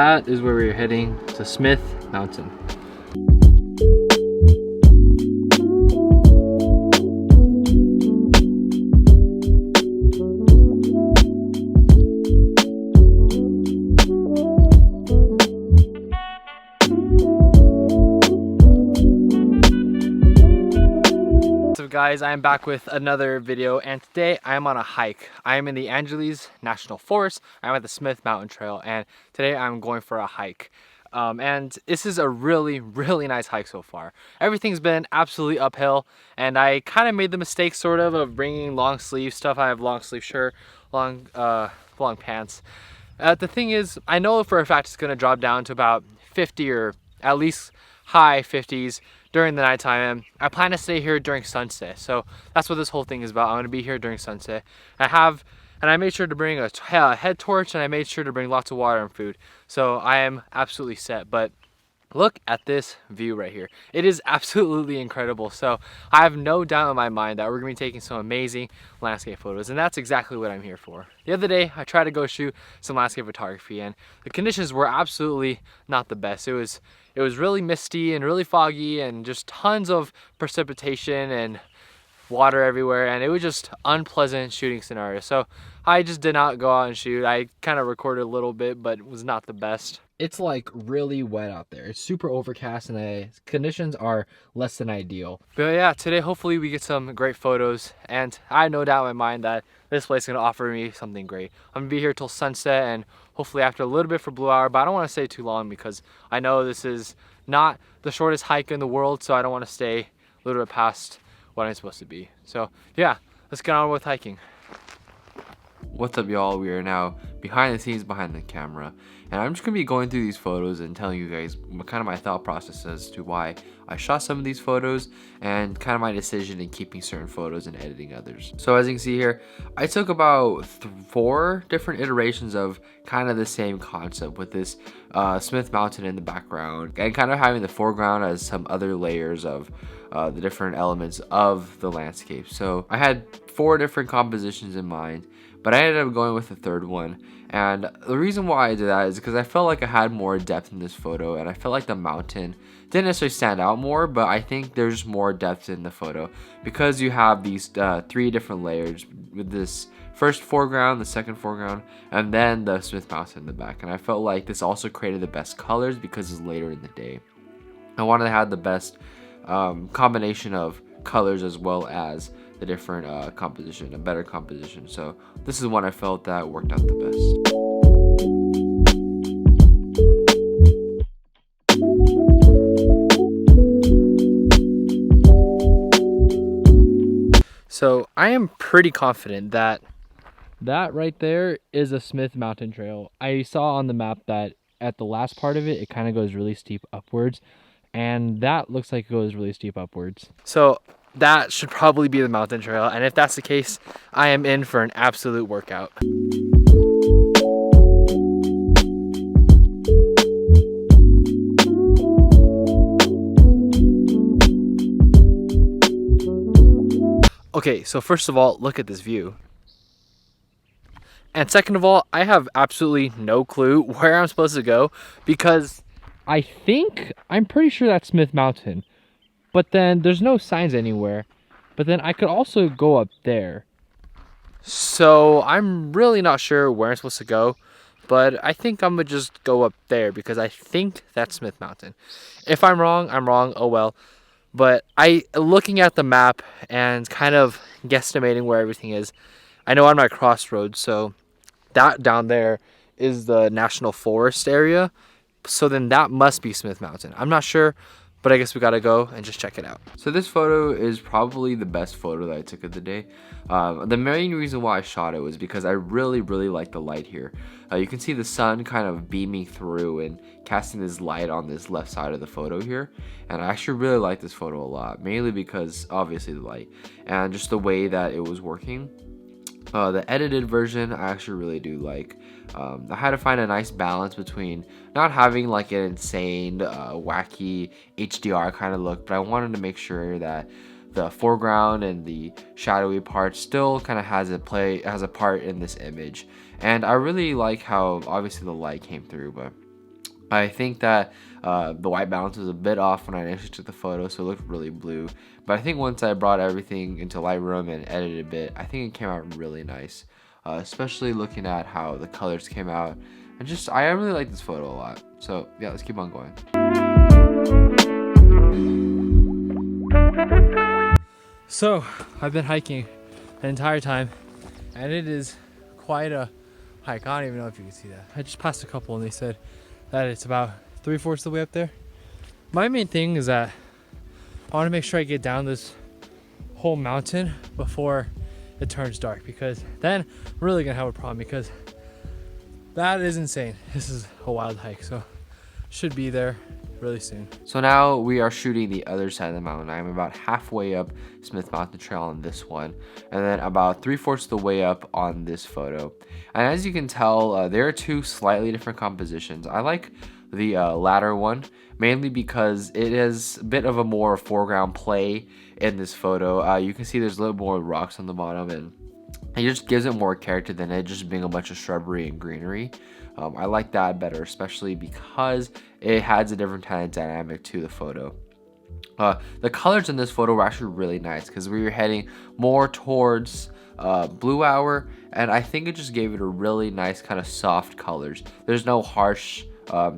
that is where we're heading, to Smith Mountain. Guys, I am back with another video, and today I am on a hike. I am in the Angeles National Forest. I'm at the Smith Mountain Trail, and today I'm going for a hike. And this is a really nice hike so far. Everything's been absolutely uphill, and I kind of made the mistake of bringing long sleeve stuff. I have long sleeve shirt, long pants. The thing is, I know for a fact it's going to drop down to about 50 or at least high 50s during the nighttime, and I plan to stay here during sunset. So that's what this whole thing is about. I'm going to be here during sunset. I made sure to bring a head torch, and I made sure to bring lots of water and food. So I am absolutely set. But look at this view right here. It is absolutely incredible. So I have no doubt in my mind that we're going to be taking some amazing landscape photos, and that's exactly what I'm here for. The other day I tried to go shoot some landscape photography, and the conditions were absolutely not the best. It was really misty and really foggy, and just tons of precipitation and water everywhere, and it was just unpleasant shooting scenario. So I just did not go out and shoot. I kind of recorded a little bit, but it was not the best. It's like really wet out there. It's super overcast, and the conditions are less than ideal. But yeah, today hopefully we get some great photos, and I have no doubt in my mind that this place is going to offer me something great. I'm going to be here till sunset, and hopefully after a little bit for blue hour, but I don't want to stay too long because I know this is not the shortest hike in the world, so I don't want to stay a little bit past what I'm supposed to be. So yeah, let's get on with hiking. What's up, y'all? We are now behind the scenes, behind the camera, and I'm just gonna be going through these photos and telling you guys kind of my thought process as to why I shot some of these photos and kind of my decision in keeping certain photos and editing others. So as you can see here, I took about 4 different iterations of kind of the same concept, with this Smith Mountain in the background and kind of having the foreground as some other layers of the different elements of the landscape. So I had 4 different compositions in mind, but I ended up going with the third one. And the reason why I did that is because I felt like I had more depth in this photo, and I felt like the mountain didn't necessarily stand out more, but I think there's more depth in the photo because you have these 3 different layers with this first foreground, the second foreground, and then the Smith Mountain in the back. And I felt like this also created the best colors because it's later in the day. I wanted to have the best combination of colors as well as the different composition, a better composition. So this is one I felt that worked out the best. So I am pretty confident that right there is a Smith Mountain Trail. I saw on the map that at the last part of it, it kind of goes really steep upwards, and that looks like it goes really steep upwards. So that should probably be the mountain trail, and if that's the case, I am in for an absolute workout. Okay, so first of all, look at this view. And second of all, I have absolutely no clue where I'm supposed to go, because I'm pretty sure that's Smith Mountain, but then there's no signs anywhere. But then I could also go up there. So I'm really not sure where I'm supposed to go, but I think I'm gonna just go up there because I think that's Smith Mountain. If I'm wrong, I'm wrong, oh well. But looking at the map and kind of guesstimating where everything is, I know I'm at crossroads, so that down there is the National Forest area. So then that must be Smith Mountain. I'm not sure, but I guess we gotta go and just check it out. So this photo is probably the best photo that I took of the day. The main reason why I shot it was because I really like the light here. You can see the sun kind of beaming through and casting this light on this left side of the photo here. And I actually really like this photo a lot, mainly because obviously the light and just the way that it was working. The edited version I actually really do like. I had to find a nice balance between not having like an insane wacky HDR kind of look, but I wanted to make sure that the foreground and the shadowy part still kind of has a part in this image. And I really like how obviously the light came through, but I think that the white balance was a bit off when I initially took the photo, so it looked really blue. But I think once I brought everything into Lightroom and edited a bit, I think it came out really nice. Especially looking at how the colors came out. And just, I really like this photo a lot. So yeah, let's keep on going. So I've been hiking the entire time, and it is quite a hike. I don't even know if you can see that. I just passed a couple and they said that it's about 3/4 of the way up there. My main thing is that I want to make sure I get down this whole mountain before it turns dark, because then I'm really gonna have a problem, because that is insane. This is a wild hike, so should be there really soon. So now we are shooting the other side of the mountain. I'm about halfway up Smith Mountain Trail on this one, and then about 3/4 of the way up on this photo. And as you can tell, there are two slightly different compositions. I like the latter one, mainly because it is a bit of a more foreground play in this photo. You can see there's a little more rocks on the bottom, and it just gives it more character than it just being a bunch of shrubbery and greenery. I like that better, especially because it adds a different kind of dynamic to the photo. The colors in this photo were actually really nice because we were heading more towards blue hour, and I think it just gave it a really nice kind of soft colors. There's no harsh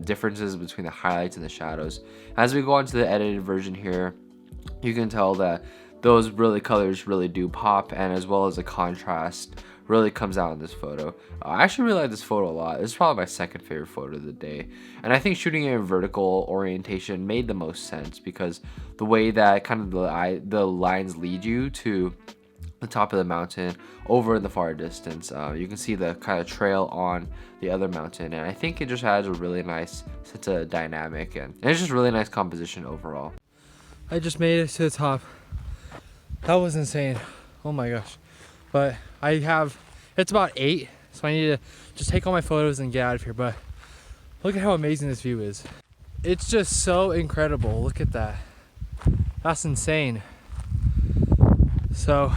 differences between the highlights and the shadows. As we go on to the edited version here, you can tell that those colors really do pop, and as well as the contrast really comes out in this photo. I actually really like this photo a lot. This is probably my second favorite photo of the day, and I think shooting it in vertical orientation made the most sense, because the way that kind of the lines lead you to the top of the mountain over in the far distance, you can see the kind of trail on the other mountain, and I think it just adds a really nice sense of dynamic, and it's just really nice composition overall. I just made it to the top. That was insane. Oh my gosh. But it's about 8, so I need to just take all my photos and get out of here. But look at how amazing this view is. It's just so incredible. Look at that. That's insane. So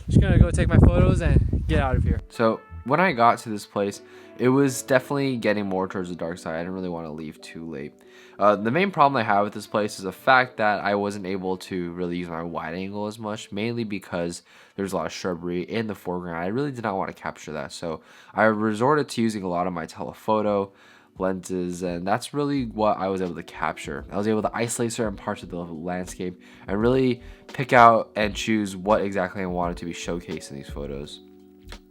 just gonna go take my photos and get out of here. So when I got to this place, it was definitely getting more towards the dark side. I didn't really want to leave too late. The main problem I have with this place is the fact that I wasn't able to really use my wide angle as much, mainly because there's a lot of shrubbery in the foreground. I really did not want to capture that, so I resorted to using a lot of my telephoto lenses, and that's really what I was able to capture. I was able to isolate certain parts of the landscape and really pick out and choose what exactly I wanted to be showcased in these photos.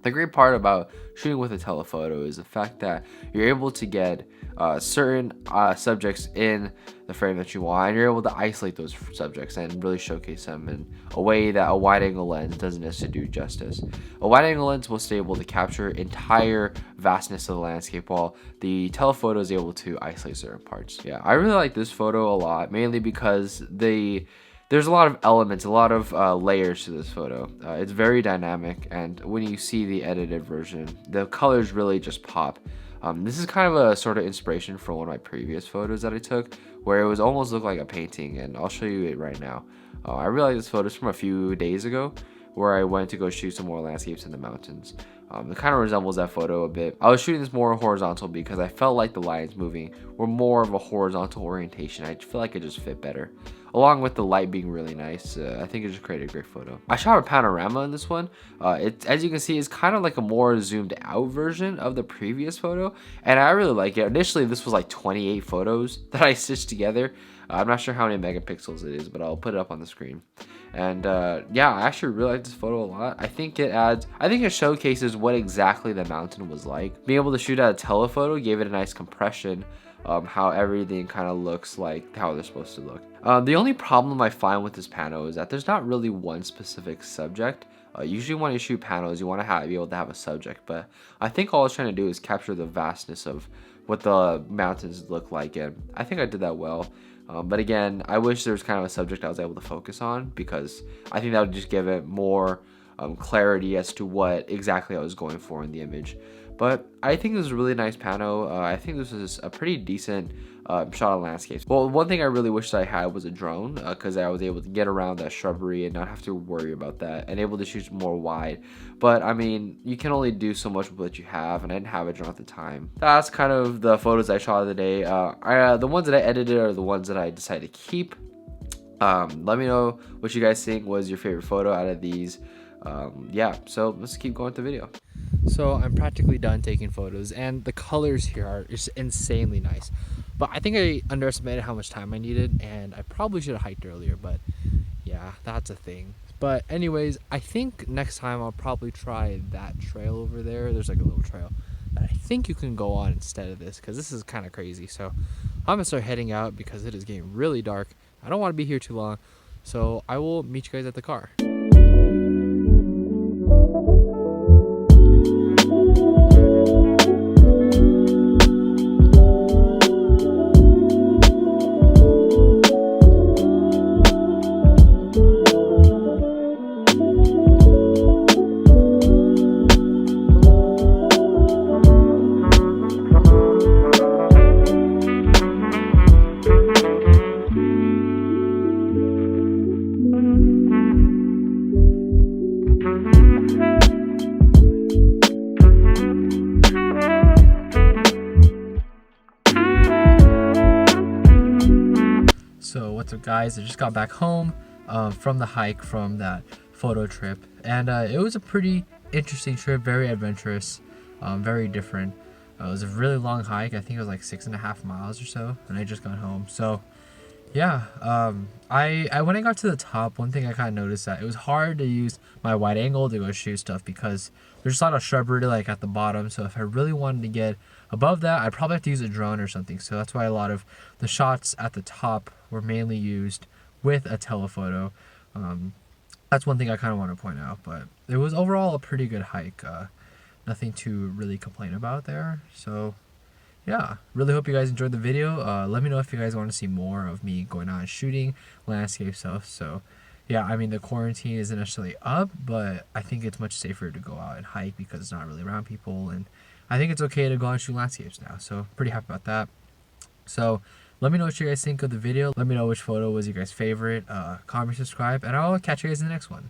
The great part about shooting with a telephoto is the fact that you're able to get certain subjects in the frame that you want, and you're able to isolate those subjects and really showcase them in a way that a wide angle lens doesn't necessarily do justice. A wide angle lens will stay able to capture entire vastness of the landscape, while the telephoto is able to isolate certain parts. Yeah, I really like this photo a lot, mainly because there's a lot of elements, a lot of layers to this photo. It's very dynamic, and when you see the edited version, the colors really just pop. This is kind of a sort of inspiration for one of my previous photos that I took, where it was almost looked like a painting, and I'll show you it right now. I really like this photo. It's from a few days ago, where I went to go shoot some more landscapes in the mountains. It kind of resembles that photo a bit. I was shooting this more horizontal because I felt like the lines moving were more of a horizontal orientation. I feel like it just fit better. Along with the light being really nice, I think it just created a great photo. I shot a panorama in this one. As you can see, it's kind of like a more zoomed out version of the previous photo, and I really like it. Initially, this was like 28 photos that I stitched together. I'm not sure how many megapixels it is, but I'll put it up on the screen. And yeah, I actually really like this photo a lot. I think it showcases what exactly the mountain was like. Being able to shoot at a telephoto gave it a nice compression, how everything kind of looks like how they're supposed to look. The only problem I find with this pano is that there's not really one specific subject. Usually when you shoot panos, you want to be able to have a subject, but I think all I was trying to do is capture the vastness of what the mountains look like, and I think I did that well. But again, I wish there was kind of a subject I was able to focus on, because I think that would just give it more clarity as to what exactly I was going for in the image. But I think it was a really nice pano. I think this is a pretty decent shot of landscapes. Well, one thing I really wish I had was a drone, because I was able to get around that shrubbery and not have to worry about that, and able to shoot more wide. But I mean, you can only do so much with what you have, and I didn't have a drone at the time. That's kind of the photos I shot of the day. The ones that I edited are the ones that I decided to keep. Let me know what you guys think was your favorite photo out of these. Yeah, so let's keep going with the video. So I'm practically done taking photos, and the colors here are just insanely nice. But I think I underestimated how much time I needed, and I probably should have hiked earlier, but yeah, that's a thing. But anyways, I think next time I'll probably try that trail over there. There's like a little trail that I think you can go on instead of this, because this is kind of crazy. So I'm gonna start heading out because it is getting really dark. I don't want to be here too long, so I will meet you guys at the car. So what's up guys, I just got back home from the hike from that photo trip, and it was a pretty interesting trip, very adventurous, very different. It was a really long hike. I think it was like 6.5 miles or so, and I just got home. So yeah, I when I got to the top, one thing I kind of noticed that it was hard to use my wide angle to go shoot stuff because there's just a lot of shrubbery like at the bottom. So if I really wanted to get above that, I'd probably have to use a drone or something. So that's why a lot of the shots at the top were mainly used with a telephoto. That's one thing I kind of want to point out, but it was overall a pretty good hike. Nothing to really complain about there. So yeah, really hope you guys enjoyed the video. Let me know if you guys want to see more of me going out and shooting landscape stuff. So yeah, I mean, the quarantine isn't necessarily up, but I think it's much safer to go out and hike because it's not really around people, and I think it's okay to go out and shoot landscapes now. So pretty happy about that. So let me know what you guys think of the video. Let me know which photo was your guys' favorite. Comment, subscribe, and I'll catch you guys in the next one.